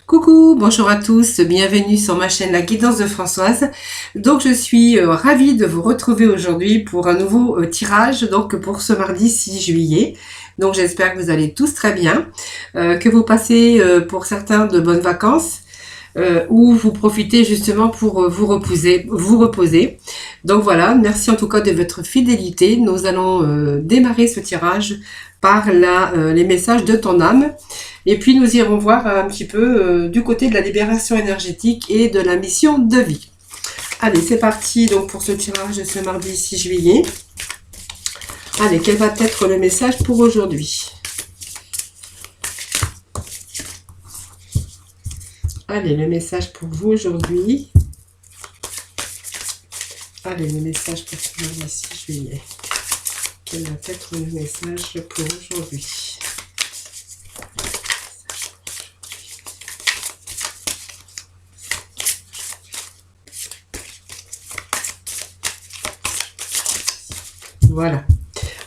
Coucou, bonjour à tous, bienvenue sur ma chaîne La Guidance de Françoise. Donc je suis ravie de vous retrouver aujourd'hui pour un nouveau tirage, donc pour ce mardi 6 juillet. Donc j'espère que vous allez tous très bien, que vous passez pour certains de bonnes vacances. Ou vous profitez justement pour vous reposer. Donc voilà, merci en tout cas de votre fidélité. Nous allons démarrer ce tirage par les messages de ton âme. Et puis nous irons voir un petit peu du côté de la libération énergétique et de la mission de vie. Allez, c'est parti donc pour ce tirage de ce mardi 6 juillet. Allez, quel va être le message pour aujourd'hui ? Allez, le message pour vous aujourd'hui. Allez, le message pour ce mardi 6 juillet. Quel va être le message pour aujourd'hui ? Voilà.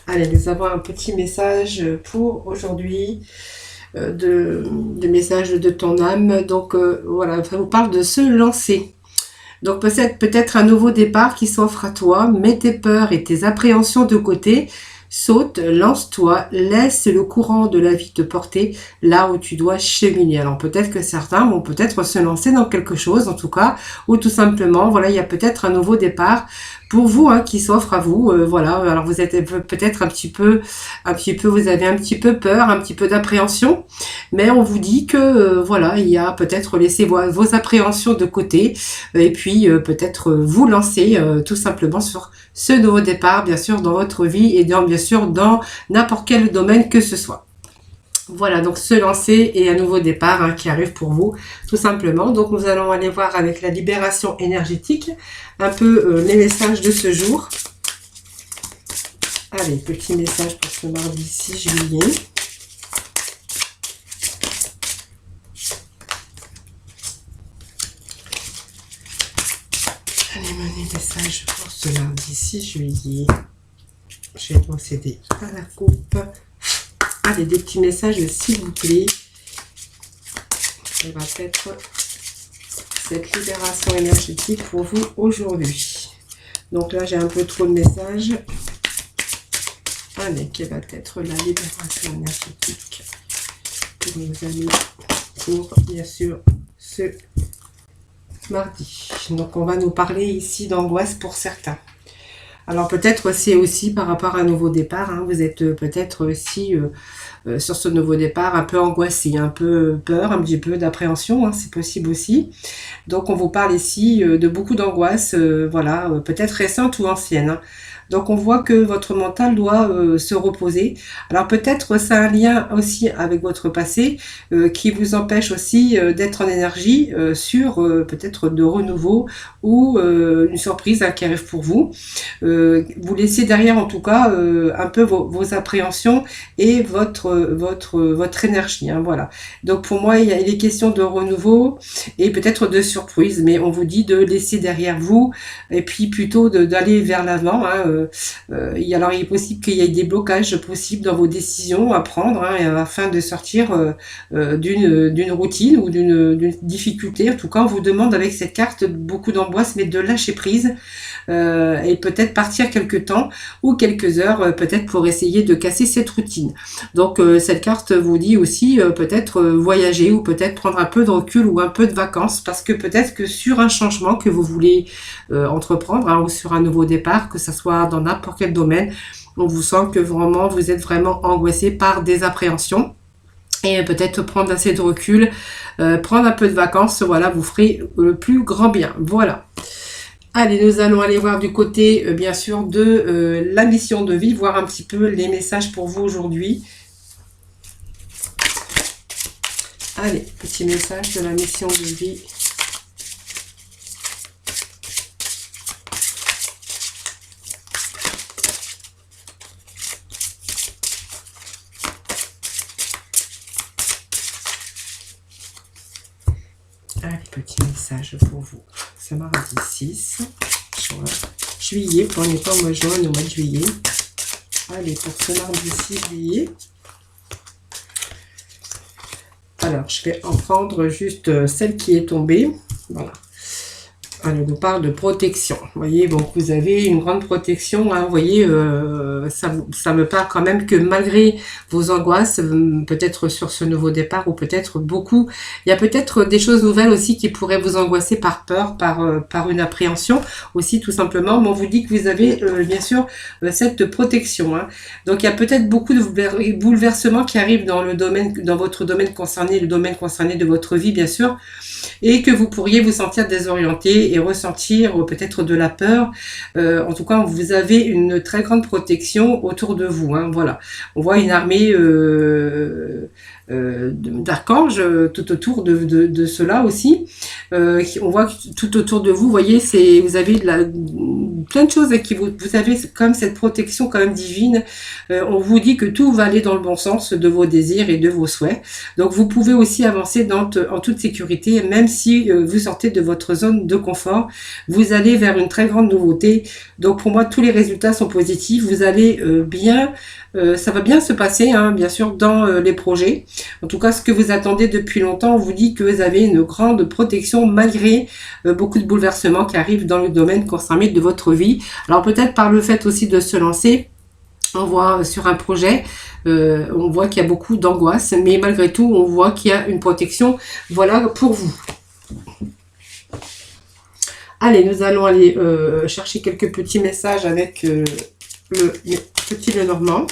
Allez, nous avons un petit message pour aujourd'hui. De message de ton âme. Donc voilà, ça vous parle de se lancer. Donc peut-être un nouveau départ qui s'offre à toi. Mets tes peurs et tes appréhensions de côté. Saute, lance-toi, laisse le courant de la vie te porter là où tu dois cheminer. Alors peut-être que certains vont peut-être se lancer dans quelque chose en tout cas, ou tout simplement, voilà, il y a peut-être un nouveau départ pour vous qui s'offre à vous. Voilà, alors vous êtes peut-être un petit peu, vous avez un petit peu peur, un petit peu d'appréhension, mais on vous dit que voilà, il y a peut-être laisser vos appréhensions de côté et puis peut-être vous lancer tout simplement sur ce nouveau départ, bien sûr, dans votre vie et bien sûr dans n'importe quel domaine que ce soit. Voilà, donc se lancer et un nouveau départ qui arrive pour vous, tout simplement. Donc nous allons aller voir avec la libération énergétique un peu les messages de ce jour. Allez, petit message pour ce mardi 6 juillet. Allez, mon message pour ce mardi 6 juillet. Je vais procéder à la coupe. Allez, des petits messages, s'il vous plaît. Ça va être cette libération énergétique pour vous aujourd'hui. Donc là, j'ai un peu trop de messages. Allez, quelle va être la libération énergétique pour nos amis, pour bien sûr ce mardi. Donc on va nous parler ici d'angoisse pour certains. Alors peut-être c'est aussi par rapport à un nouveau départ, vous êtes peut-être aussi sur ce nouveau départ un peu angoissé, un peu peur, un petit peu d'appréhension, c'est possible aussi. Donc on vous parle ici de beaucoup d'angoisse, voilà, peut-être récente ou ancienne. Donc on voit que votre mental doit se reposer. Alors peut-être ça a un lien aussi avec votre passé qui vous empêche aussi d'être en énergie sur peut-être de renouveau ou une surprise qui arrive pour vous. Vous laissez derrière en tout cas un peu vos appréhensions et votre énergie. Voilà. Donc pour moi il est question de renouveau et peut-être de surprise, mais on vous dit de laisser derrière vous et puis plutôt d'aller vers l'avant. Alors il est possible qu'il y ait des blocages possibles dans vos décisions à prendre afin de sortir d'une routine ou d'une difficulté. En tout cas on vous demande avec cette carte beaucoup d'angoisse, mais de lâcher prise et peut-être partir quelques temps ou quelques heures peut-être pour essayer de casser cette routine. Donc cette carte vous dit aussi peut-être voyager ou peut-être prendre un peu de recul ou un peu de vacances, parce que peut-être que sur un changement que vous voulez entreprendre ou sur un nouveau départ, que ce soit dans n'importe quel domaine, on vous sent que vraiment vous êtes vraiment angoissé par des appréhensions. Et peut-être prendre assez de recul, prendre un peu de vacances, voilà, vous ferez le plus grand bien. Voilà. Allez, nous allons aller voir du côté, bien sûr, de la mission de vie, voir un petit peu les messages pour vous aujourd'hui. Allez, petit message de la mission de vie. Allez, petit message pour vous. Ce mardi 6 juillet, pour on n'est pas au mois de juin, au mois de juillet. Allez, pour ce mardi 6 juillet. Alors, je vais en prendre juste celle qui est tombée. Voilà. Elle nous parle de protection. Vous voyez, donc vous avez une grande protection. Hein, vous voyez, ça me parle quand même que malgré vos angoisses, peut-être sur ce nouveau départ ou peut-être beaucoup, il y a peut-être des choses nouvelles aussi qui pourraient vous angoisser par peur, par une appréhension aussi tout simplement. Mais on vous dit que vous avez bien sûr cette protection. Hein. Donc il y a peut-être beaucoup de bouleversements qui arrivent dans le domaine, dans votre domaine concerné, le domaine concerné de votre vie bien sûr, et que vous pourriez vous sentir désorienté et ressentir peut-être de la peur. En tout cas, vous avez une très grande protection autour de vous. Hein, voilà. On voit une armée d'archanges tout autour de cela aussi. On voit que tout autour de vous, vous voyez, vous avez plein de choses qui vous avez comme cette protection quand même divine. On vous dit que tout va aller dans le bon sens de vos désirs et de vos souhaits. Donc vous pouvez aussi avancer en toute sécurité, même si vous sortez de votre zone de confort. Vous allez vers une très grande nouveauté. Donc pour moi, tous les résultats sont positifs. Vous allez bien, ça va bien se passer, hein, bien sûr, dans les projets. En tout cas, ce que vous attendez depuis longtemps, on vous dit que vous avez une grande protection malgré beaucoup de bouleversements qui arrivent dans le domaine concerné de votre vie. Alors peut-être par le fait aussi de se lancer, on voit sur un projet, on voit qu'il y a beaucoup d'angoisse, mais malgré tout, on voit qu'il y a une protection, voilà, pour vous. Allez, nous allons aller chercher quelques petits messages avec le petit Lenormand.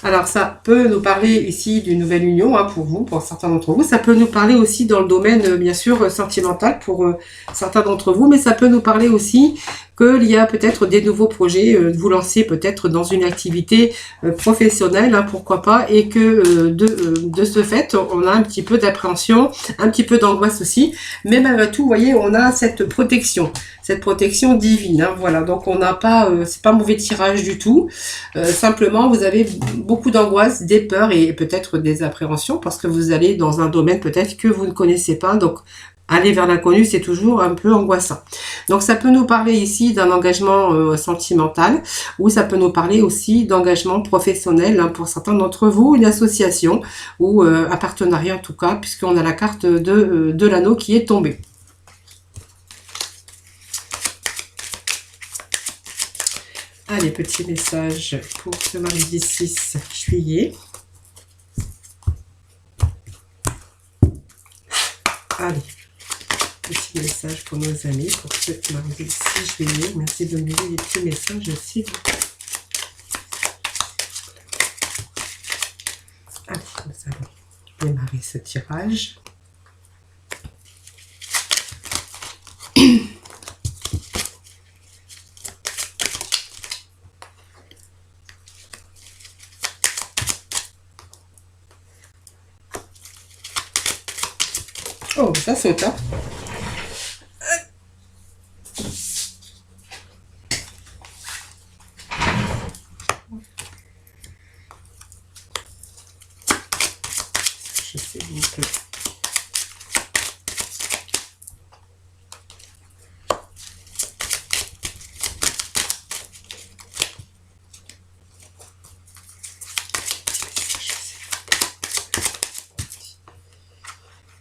Alors, ça peut nous parler ici d'une nouvelle union, hein, pour vous, pour certains d'entre vous. Ça peut nous parler aussi dans le domaine, bien sûr, sentimental pour certains d'entre vous, mais ça peut nous parler aussi qu'il y a peut-être des nouveaux projets, vous lancer peut-être dans une activité professionnelle, hein, pourquoi pas, et que de ce fait, on a un petit peu d'appréhension, un petit peu d'angoisse aussi, mais malgré tout, vous voyez, on a cette protection divine, hein, voilà, donc on n'a pas, c'est pas mauvais tirage du tout, simplement vous avez beaucoup d'angoisse, des peurs et peut-être des appréhensions, parce que vous allez dans un domaine peut-être que vous ne connaissez pas, donc aller vers l'inconnu, c'est toujours un peu angoissant. Donc ça peut nous parler ici d'un engagement sentimental, ou ça peut nous parler aussi d'engagement professionnel, hein, pour certains d'entre vous, une association ou un partenariat en tout cas, puisqu'on a la carte de l'anneau qui est tombée. Allez, petit message pour ce mardi 6 juillet. Allez. Petit message pour nos amis pour ce mardi 6 juillet. Merci de me donner des petits messages aussi. Allez, nous allons démarrer ce tirage. Oh, ça saute, hein. Je sais un peu.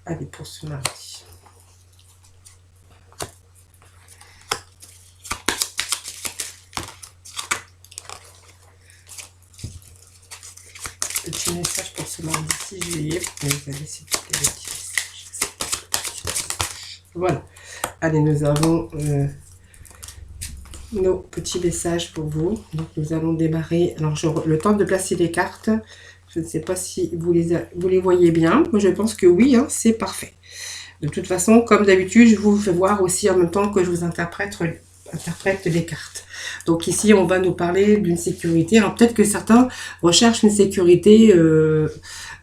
Allez, pour ce mardi. Petit message pour ce mardi 6 juillet. Vous allez essayer de les petits messages. Voilà. Allez, nous avons nos petits messages pour vous. Donc, nous allons démarrer. Alors, le temps de placer les cartes. Je ne sais pas si vous les voyez bien. Moi, je pense que oui, hein, c'est parfait. De toute façon, comme d'habitude, je vous fais voir aussi en même temps que je vous interprète les cartes. Donc ici, on va nous parler d'une sécurité. Alors peut-être que certains recherchent une sécurité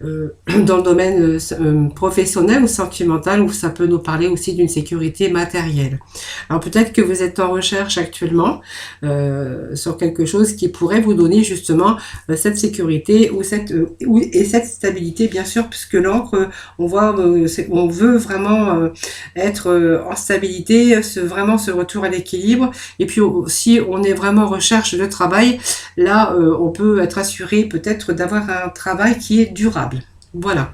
dans le domaine professionnel ou sentimental, ou ça peut nous parler aussi d'une sécurité matérielle. Alors peut-être que vous êtes en recherche actuellement sur quelque chose qui pourrait vous donner justement cette sécurité ou cette stabilité, bien sûr, puisque l'encre, on voit, on veut vraiment être en stabilité, vraiment ce retour à l'équilibre. Et puis si on est vraiment en recherche de travail, là on peut être assuré peut-être d'avoir un travail qui est durable. Voilà.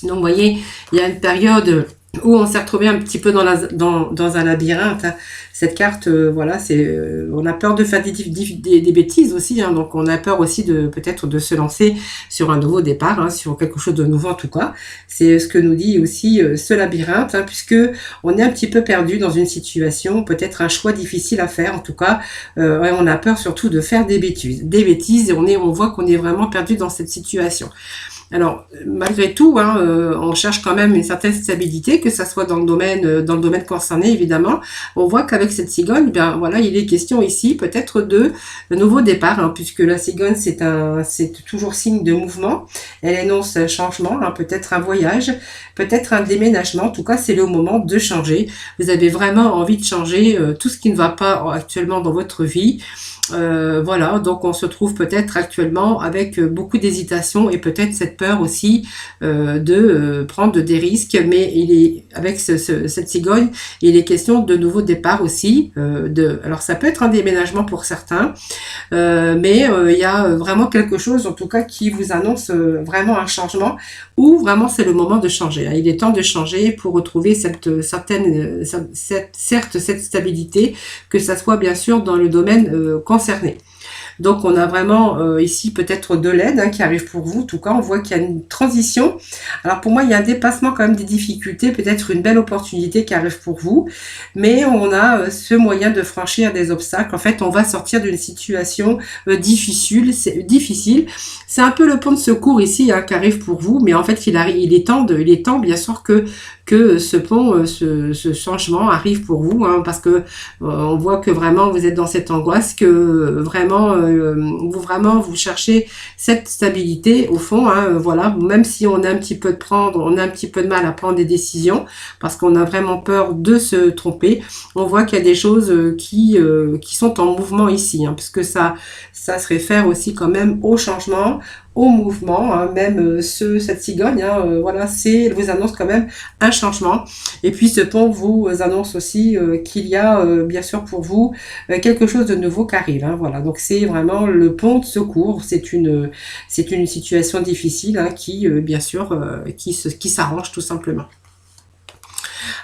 Donc vous voyez, il y a une période où on s'est retrouvé un petit peu dans un labyrinthe. Hein. Cette carte, voilà, on a peur de faire des bêtises aussi, hein, donc on a peur aussi peut-être de se lancer sur un nouveau départ, hein, sur quelque chose de nouveau en tout cas. C'est ce que nous dit aussi ce labyrinthe, hein, puisque on est un petit peu perdu dans une situation, peut-être un choix difficile à faire en tout cas. On a peur surtout de faire des bêtises, et on voit qu'on est vraiment perdu dans cette situation. Alors, malgré tout, hein, on cherche quand même une certaine stabilité, que ça soit dans le domaine concerné, évidemment. On voit qu'avec cette cigogne, bien voilà, il est question ici peut-être de nouveau départ, hein, puisque la cigogne, c'est toujours signe de mouvement. Elle énonce un changement, hein, peut-être un voyage, peut-être un déménagement. En tout cas, c'est le moment de changer. Vous avez vraiment envie de changer tout ce qui ne va pas actuellement dans votre vie. Voilà, donc on se trouve peut-être actuellement avec beaucoup d'hésitation et peut-être cette peur aussi de prendre des risques, mais avec cette cigogne, il est question de nouveau départ aussi. Alors ça peut être un déménagement pour certains, mais il y a vraiment quelque chose en tout cas qui vous annonce vraiment un changement, ou vraiment c'est le moment de changer. Hein. Il est temps de changer pour retrouver cette stabilité, que ça soit bien sûr dans le domaine concerné. Donc on a vraiment ici peut-être de l'aide, hein, qui arrive pour vous. En tout cas, on voit qu'il y a une transition. Alors pour moi, il y a un dépassement quand même des difficultés, peut-être une belle opportunité qui arrive pour vous. Mais on a ce moyen de franchir des obstacles. En fait, on va sortir d'une situation difficile. C'est un peu le pont de secours ici, hein, qui arrive pour vous. Mais en fait, il est temps bien sûr que ce pont, ce changement arrive pour vous, hein, parce que on voit que vraiment vous êtes dans cette angoisse, que vraiment vous cherchez cette stabilité au fond, hein, voilà, même si on a un petit peu de mal à prendre des décisions parce qu'on a vraiment peur de se tromper. On voit qu'il y a des choses qui sont en mouvement ici, hein, puisque ça se réfère aussi quand même au changement, au mouvement, hein, même cette cigogne, hein, voilà, elle vous annonce quand même un changement. Et puis ce pont vous annonce aussi qu'il y a bien sûr pour vous quelque chose de nouveau qui arrive, hein, voilà. Donc c'est vraiment le pont de secours. C'est une situation difficile, hein, qui bien sûr qui s'arrange tout simplement.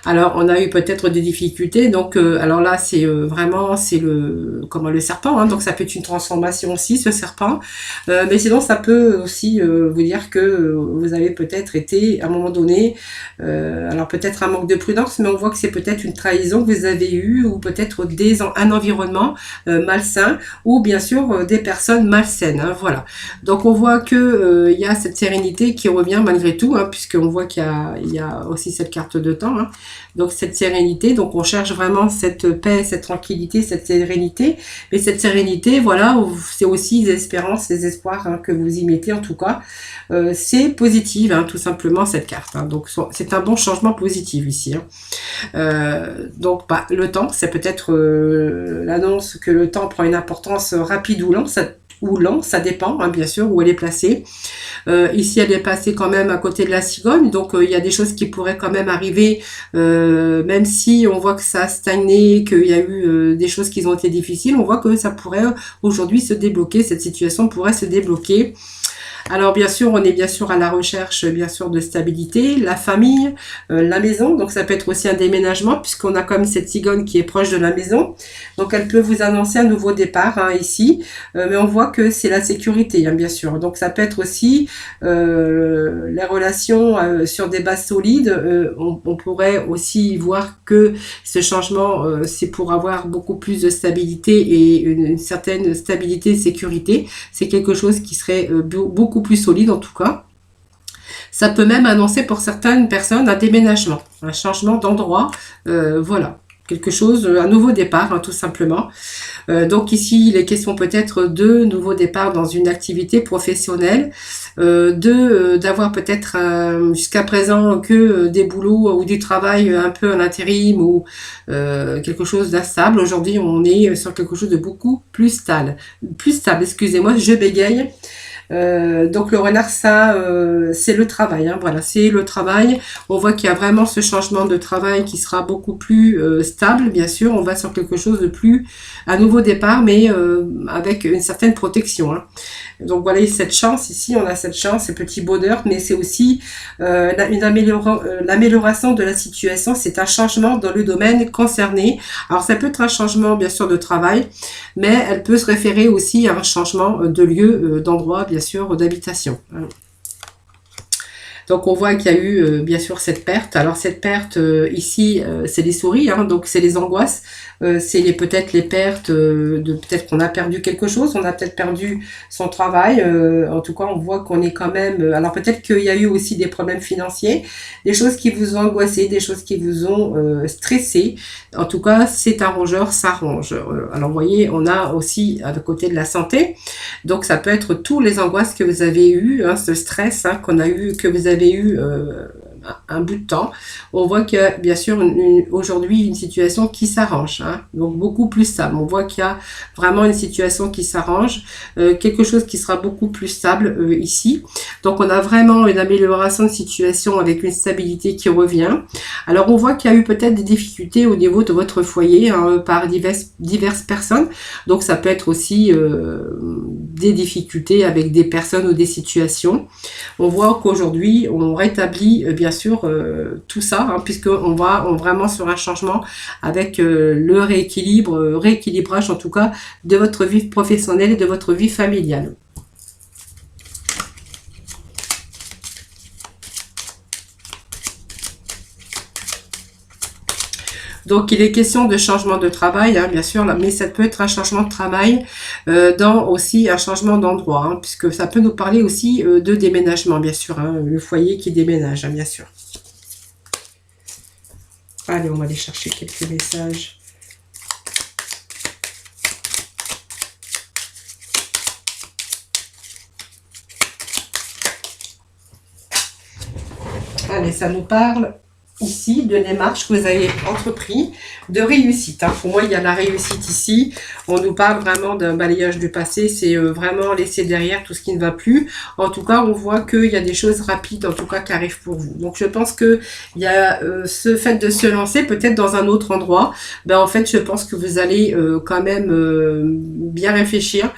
Alors, on a eu peut-être des difficultés. Donc, alors là, c'est vraiment, c'est le serpent. Hein, donc, ça peut être une transformation aussi, ce serpent. Mais sinon, ça peut aussi vous dire que vous avez peut-être été, à un moment donné, alors peut-être un manque de prudence, mais on voit que c'est peut-être une trahison que vous avez eue, ou peut-être un environnement malsain, ou bien sûr des personnes malsaines. Hein, voilà. Donc, on voit que il y a cette sérénité qui revient malgré tout, hein, puisqu'on voit qu'il y a aussi cette carte de temps. Hein. Donc cette sérénité, donc on cherche vraiment cette paix, cette tranquillité, cette sérénité. Mais cette sérénité, voilà, c'est aussi les espérances, les espoirs, hein, que vous y mettez en tout cas. C'est positif, hein, tout simplement cette carte. Hein. Donc c'est un bon changement positif ici. Hein. Donc le temps, c'est peut-être l'annonce que le temps prend une importance rapide ou lent, ça dépend, hein, bien sûr, où elle est placée. Ici, elle est placée quand même à côté de la cigogne, donc il y a des choses qui pourraient quand même arriver, même si on voit que ça a stagné, qu'il y a eu des choses qui ont été difficiles, on voit que ça pourrait aujourd'hui se débloquer, cette situation pourrait se débloquer. Alors bien sûr, on est bien sûr à la recherche bien sûr de stabilité, la famille, la maison, donc ça peut être aussi un déménagement puisqu'on a comme cette cigogne qui est proche de la maison, donc elle peut vous annoncer un nouveau départ, hein, ici, mais on voit que c'est la sécurité, hein, bien sûr, donc ça peut être aussi les relations sur des bases solides, on pourrait aussi voir que ce changement c'est pour avoir beaucoup plus de stabilité et une certaine stabilité et sécurité, c'est quelque chose qui serait beaucoup plus solide en tout cas. Ça peut même annoncer pour certaines personnes un déménagement, un changement d'endroit, voilà. quelque chose, un nouveau départ, hein, tout simplement. Donc ici, il est question peut-être de nouveau départ dans une activité professionnelle, d'avoir peut-être jusqu'à présent que des boulots ou du travail un peu en intérim ou quelque chose d'instable. Aujourd'hui, on est sur quelque chose de beaucoup plus stable. Plus stable, excusez-moi, je bégaye. Donc le renard, ça, c'est le travail, hein, voilà, c'est le travail. On voit qu'il y a vraiment ce changement de travail qui sera beaucoup plus stable, bien sûr. On va sur quelque chose de plus, un nouveau départ, mais avec une certaine protection, hein. Donc voilà, cette chance ici, on a cette chance, ce petit bonheur, mais c'est aussi l'amélioration de la situation. C'est un changement dans le domaine concerné. Alors ça peut être un changement bien sûr de travail, mais elle peut se référer aussi à un changement de lieu, d'endroit, bien sûr, d'habitation. Donc on voit qu'il y a eu bien sûr cette perte. Alors cette perte ici, c'est les souris, hein, donc c'est les angoisses, c'est peut-être les pertes de peut-être qu'on a perdu quelque chose, on a peut-être perdu son travail. En tout cas, on voit qu'on est quand même. Alors peut-être qu'il y a eu aussi des problèmes financiers, des choses qui vous ont angoissé, des choses qui vous ont stressé. En tout cas, c'est un rongeur, ça ronge. Alors vous voyez, on a aussi à côté de la santé. Donc ça peut être tous les angoisses que vous avez eues, hein, ce stress hein, qu'on a eu, que vous avez eu un bout de temps. On voit qu'il y a bien sûr aujourd'hui une situation qui s'arrange, hein, donc beaucoup plus stable. On voit qu'il y a vraiment une situation qui s'arrange, quelque chose qui sera beaucoup plus stable ici. Donc on a vraiment une amélioration de situation avec une stabilité qui revient. Alors on voit qu'il y a eu peut-être des difficultés au niveau de votre foyer hein, par diverses personnes. Donc ça peut être aussi des difficultés avec des personnes ou des situations. On voit qu'aujourd'hui on rétablit bien sûr tout ça, hein, puisqu'on va vraiment sur un changement avec le rééquilibrage en tout cas de votre vie professionnelle et de votre vie familiale. Donc, il est question de changement de travail, hein, bien sûr, mais ça peut être un changement de travail dans aussi un changement d'endroit, hein, puisque ça peut nous parler aussi de déménagement, bien sûr, hein, le foyer qui déménage, hein, bien sûr. Allez, on va aller chercher quelques messages. Allez, ça nous parle ici de démarches que vous avez entrepris, de réussite. Hein. Pour moi, il y a la réussite ici. On nous parle vraiment d'un balayage du passé. C'est vraiment laisser derrière tout ce qui ne va plus. En tout cas, on voit qu'il y a des choses rapides, en tout cas, qui arrivent pour vous. Donc, je pense que il y a ce fait de se lancer peut-être dans un autre endroit. Ben, en fait, je pense que vous allez quand même bien réfléchir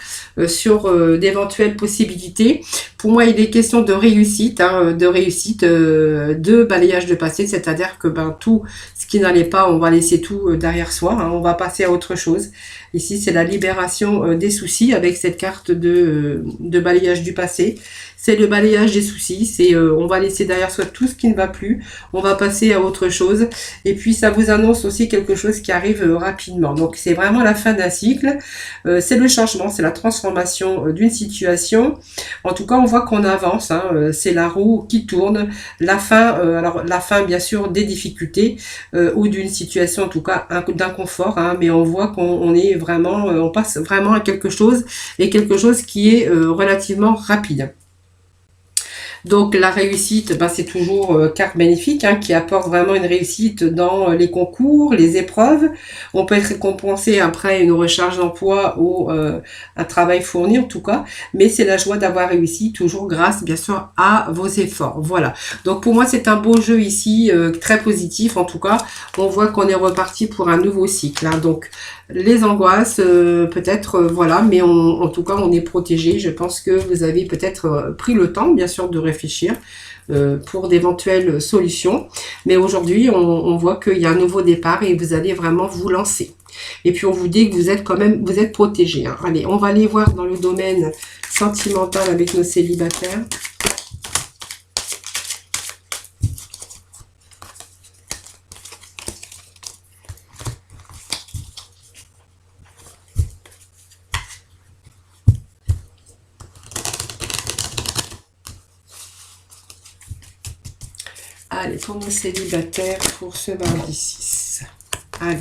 sur d'éventuelles possibilités. Pour moi, il est question de réussite, hein, de balayage de passé, c'est-à-dire que ben, tout ce qui n'allait pas, on va laisser tout derrière soi, hein, on va passer à autre chose. Ici, c'est la libération des soucis avec cette carte de balayage du passé. C'est le balayage des soucis, c'est on va laisser derrière soi tout ce qui ne va plus, on va passer à autre chose. Et puis, ça vous annonce aussi quelque chose qui arrive rapidement. Donc, c'est vraiment la fin d'un cycle, c'est le changement, c'est la transformation d'une situation. En tout cas, on voit qu'on avance, hein, c'est la roue qui tourne, la fin, alors la fin bien sûr des difficultés ou d'une situation en tout cas d'inconfort, hein, mais on voit qu'on est vraiment, on passe vraiment à quelque chose et quelque chose qui est relativement rapide. Donc la réussite, ben, c'est toujours carte magnifique hein, qui apporte vraiment une réussite dans les concours, les épreuves. On peut être récompensé après une recharge d'emploi ou un travail fourni en tout cas, mais c'est la joie d'avoir réussi toujours grâce bien sûr à vos efforts. Voilà. Donc pour moi c'est un beau jeu ici, très positif en tout cas. On voit qu'on est reparti pour un nouveau cycle. Hein. Donc les angoisses, peut-être, voilà, mais en tout cas, on est protégé. Je pense que vous avez peut-être pris le temps, bien sûr, de réfléchir pour d'éventuelles solutions. Mais aujourd'hui, on voit qu'il y a un nouveau départ et vous allez vraiment vous lancer. Et puis, on vous dit que vous êtes quand même, vous êtes protégé. Hein. Allez, on va aller voir dans le domaine sentimental avec nos célibataires. Allez, pour nos célibataires, pour ce mardi 6. Allez.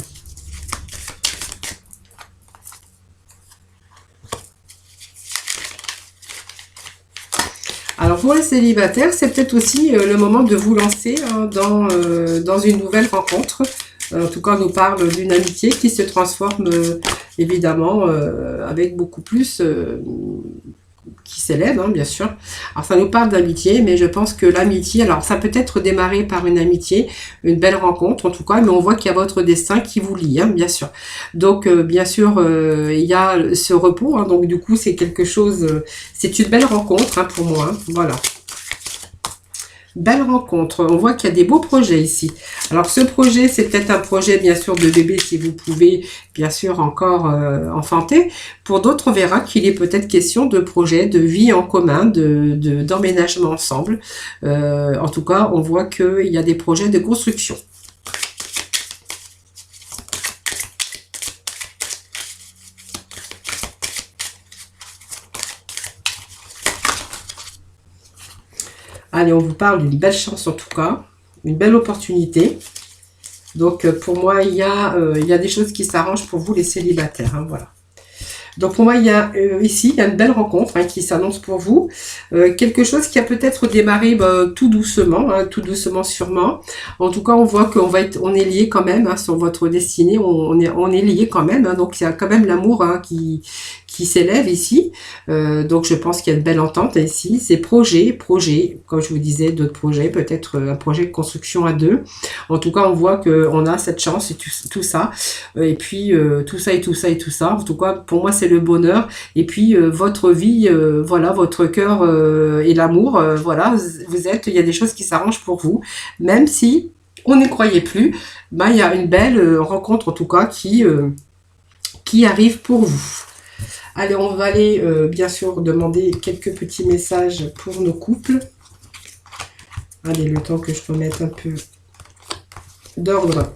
Alors pour les célibataires, c'est peut-être aussi le moment de vous lancer hein, dans une nouvelle rencontre. En tout cas, on nous parle d'une amitié qui se transforme évidemment avec beaucoup plus qui s'élève, hein, bien sûr. Alors ça nous parle d'amitié, mais je pense que l'amitié, alors ça peut être démarré par une amitié, une belle rencontre en tout cas, mais on voit qu'il y a votre destin qui vous lie, hein, bien sûr. Donc bien sûr, il y a ce repos, hein, donc du coup c'est quelque chose, c'est une belle rencontre hein, pour moi, hein, voilà. Belle rencontre. On voit qu'il y a des beaux projets ici. Alors ce projet, c'est peut-être un projet bien sûr de bébé si vous pouvez bien sûr encore enfanter. Pour d'autres, on verra qu'il est peut-être question de projet de vie en commun, d'emménagement ensemble. En tout cas, on voit qu'il y a des projets de construction. Allez, on vous parle d'une belle chance en tout cas, une belle opportunité. Donc pour moi, il y a des choses qui s'arrangent pour vous les célibataires. Hein, voilà. Donc pour moi, il y a ici, il y a une belle rencontre hein, qui s'annonce pour vous. Quelque chose qui a peut-être démarré tout doucement, hein, tout doucement sûrement. En tout cas, on voit on est lié quand même hein, sur votre destinée. On est lié quand même. Hein, donc il y a quand même l'amour hein, qui s'élève ici. Donc je pense qu'il y a une belle entente ici. C'est projet, comme je vous disais, d'autres projets, peut-être un projet de construction à deux. En tout cas, on voit qu'on a cette chance et tout ça. Et puis tout ça et tout ça et tout ça. En tout cas, pour moi, c'est le bonheur. Et puis votre vie, voilà, votre cœur et l'amour, voilà, il y a des choses qui s'arrangent pour vous. Même si on n'y croyait plus, il y a une belle rencontre en tout cas qui arrive pour vous. Allez, on va aller bien sûr demander quelques petits messages pour nos couples. Allez, le temps que je remette un peu d'ordre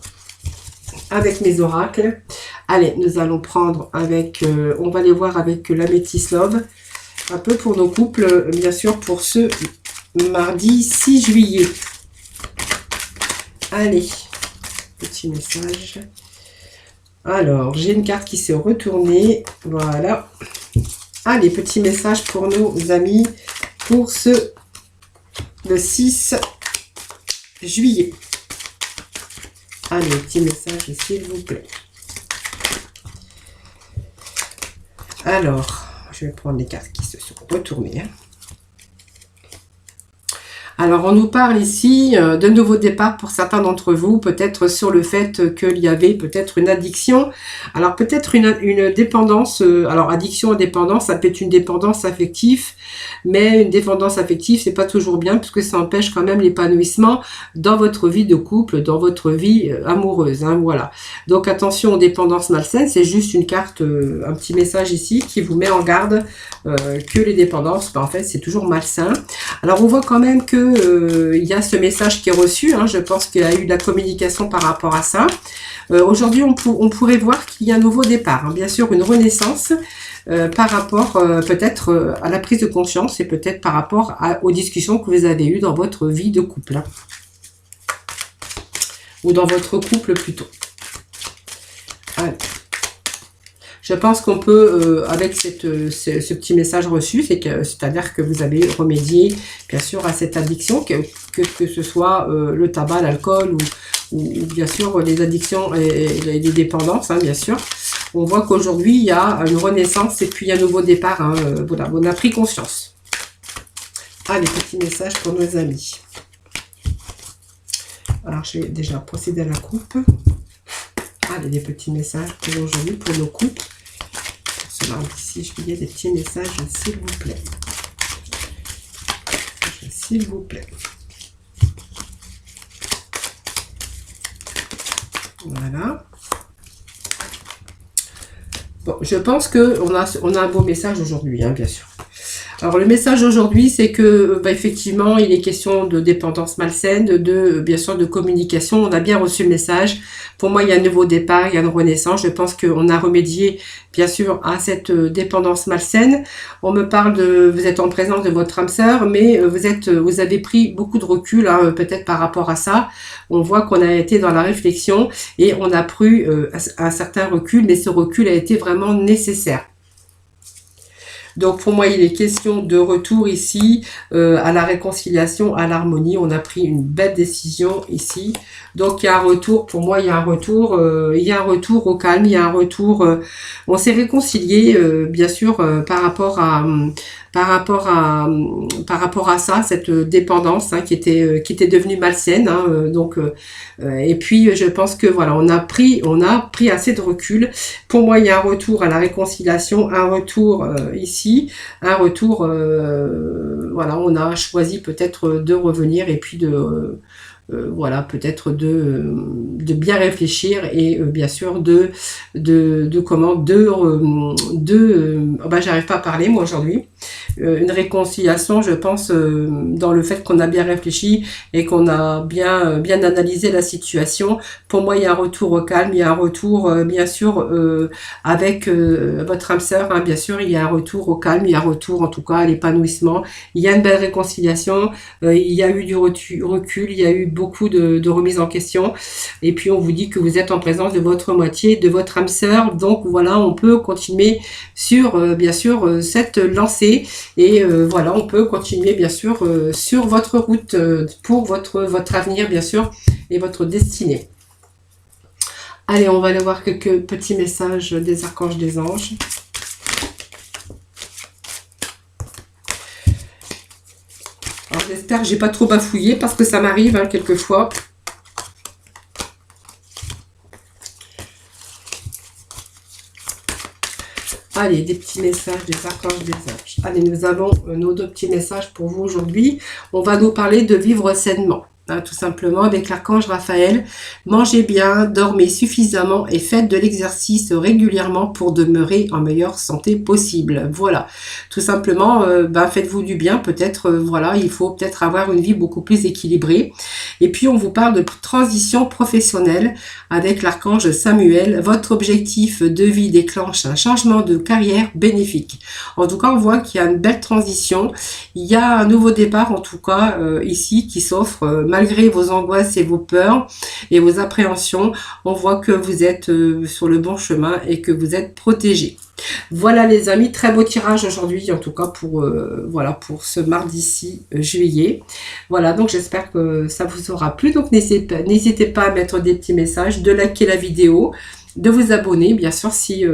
avec mes oracles. Allez, nous allons prendre avec, on va les voir avec la Métis Love, un peu pour nos couples, bien sûr, pour ce mardi 6 juillet. Allez, petit message. Alors, j'ai une carte qui s'est retournée. Voilà. Allez, petit message pour nos amis pour le 6 juillet. Allez, petit message, s'il vous plaît. Alors, je vais prendre les cartes qui se sont retournées. Alors, on nous parle ici de nouveau départ pour certains d'entre vous, peut-être sur le fait qu'il y avait peut-être une addiction. Alors, peut-être une dépendance. Alors, addiction et dépendance, ça peut être une dépendance affective, mais une dépendance affective, c'est pas toujours bien puisque ça empêche quand même l'épanouissement dans votre vie de couple, dans votre vie amoureuse. Hein, voilà. Donc, attention aux dépendances malsaines. C'est juste une carte, un petit message ici qui vous met en garde que les dépendances, en fait, c'est toujours malsain. Alors, on voit quand même que il y a ce message qui est reçu, hein, je pense qu'il y a eu de la communication par rapport à ça. Aujourd'hui, on pourrait voir qu'il y a un nouveau départ, hein, bien sûr une renaissance par rapport peut-être à la prise de conscience et peut-être par rapport aux discussions que vous avez eues dans votre vie de couple. Hein, ou dans votre couple plutôt. Allez. Je pense qu'on peut, avec ce petit message reçu, c'est-à-dire que vous avez remédié, bien sûr, à cette addiction, que ce soit le tabac, l'alcool ou bien sûr les addictions et les dépendances, hein, bien sûr. On voit qu'aujourd'hui, il y a une renaissance et puis un nouveau départ. Hein, voilà, on a pris conscience. Allez, petit message pour nos amis. Alors, je vais déjà procéder à la coupe. Allez, des petits messages pour aujourd'hui, pour nos couples. Pour ce mardi 6 juillet, des petits messages, s'il vous plaît. S'il vous plaît. Voilà. Bon, je pense qu'on a un beau message aujourd'hui, hein, bien sûr. Alors le message aujourd'hui, c'est que effectivement, il est question de dépendance malsaine, bien sûr de communication. On a bien reçu le message. Pour moi, il y a un nouveau départ, il y a une renaissance. Je pense qu'on a remédié, bien sûr, à cette dépendance malsaine. On me parle vous êtes en présence de votre âme sœur, mais vous avez pris beaucoup de recul, hein, peut-être par rapport à ça. On voit qu'on a été dans la réflexion et on a pris un certain recul, mais ce recul a été vraiment nécessaire. Donc pour moi, il est question de retour ici à la réconciliation, à l'harmonie. On a pris une belle décision ici. Donc il y a un retour, pour moi, il y a un retour, au calme, il y a un retour. On s'est réconcilié, bien sûr, par rapport à ça, cette dépendance hein, qui était devenue malsaine. Hein, et puis je pense que voilà, on a pris assez de recul. Pour moi, il y a un retour à la réconciliation, un retour ici, un retour. Voilà, on a choisi peut-être de revenir et puis voilà, peut-être de bien réfléchir et bien sûr j'arrive pas à parler moi aujourd'hui. Une réconciliation, je pense, dans le fait qu'on a bien réfléchi et qu'on a bien analysé la situation. Pour moi, il y a un retour au calme, il y a un retour, bien sûr, avec votre âme sœur, hein, bien sûr, il y a un retour au calme, il y a un retour, en tout cas, à l'épanouissement. Il y a une belle réconciliation, il y a eu du recul, il y a eu beaucoup de remise en question. Et puis, on vous dit que vous êtes en présence de votre moitié, de votre âme sœur. Donc, voilà, on peut continuer sur, bien sûr, cette lancée. Et voilà, on peut continuer bien sûr sur votre route pour votre avenir bien sûr et votre destinée. Allez, on va aller voir quelques petits messages des archanges, des anges. Alors j'espère que j'ai pas trop bafouillé parce que ça m'arrive hein, quelquefois. Allez, des petits messages des archanges, des anges. Allez, nous avons nos deux petits messages pour vous aujourd'hui. On va nous parler de vivre sainement. Hein, tout simplement avec l'archange Raphaël. Mangez bien, dormez suffisamment et faites de l'exercice régulièrement pour demeurer en meilleure santé possible. Voilà, tout simplement, faites-vous du bien. Peut-être, voilà, il faut peut-être avoir une vie beaucoup plus équilibrée. Et puis, on vous parle de transition professionnelle avec l'archange Samuel. Votre objectif de vie déclenche un changement de carrière bénéfique. En tout cas, on voit qu'il y a une belle transition. Il y a un nouveau départ, en tout cas, ici, qui s'offre malgré vos angoisses et vos peurs et vos appréhensions. On voit que vous êtes sur le bon chemin et que vous êtes protégés. Voilà les amis, très beau tirage aujourd'hui, en tout cas pour ce mardi 6 juillet. Voilà, donc j'espère que ça vous aura plu. Donc n'hésitez pas à mettre des petits messages, de liker la vidéo, de vous abonner, bien sûr, si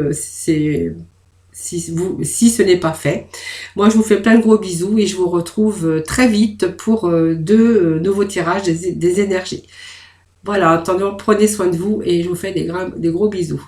ce n'est pas fait. Moi, je vous fais plein de gros bisous et je vous retrouve très vite pour de nouveaux tirages des énergies. Voilà, attendez, prenez soin de vous et je vous fais des gros bisous.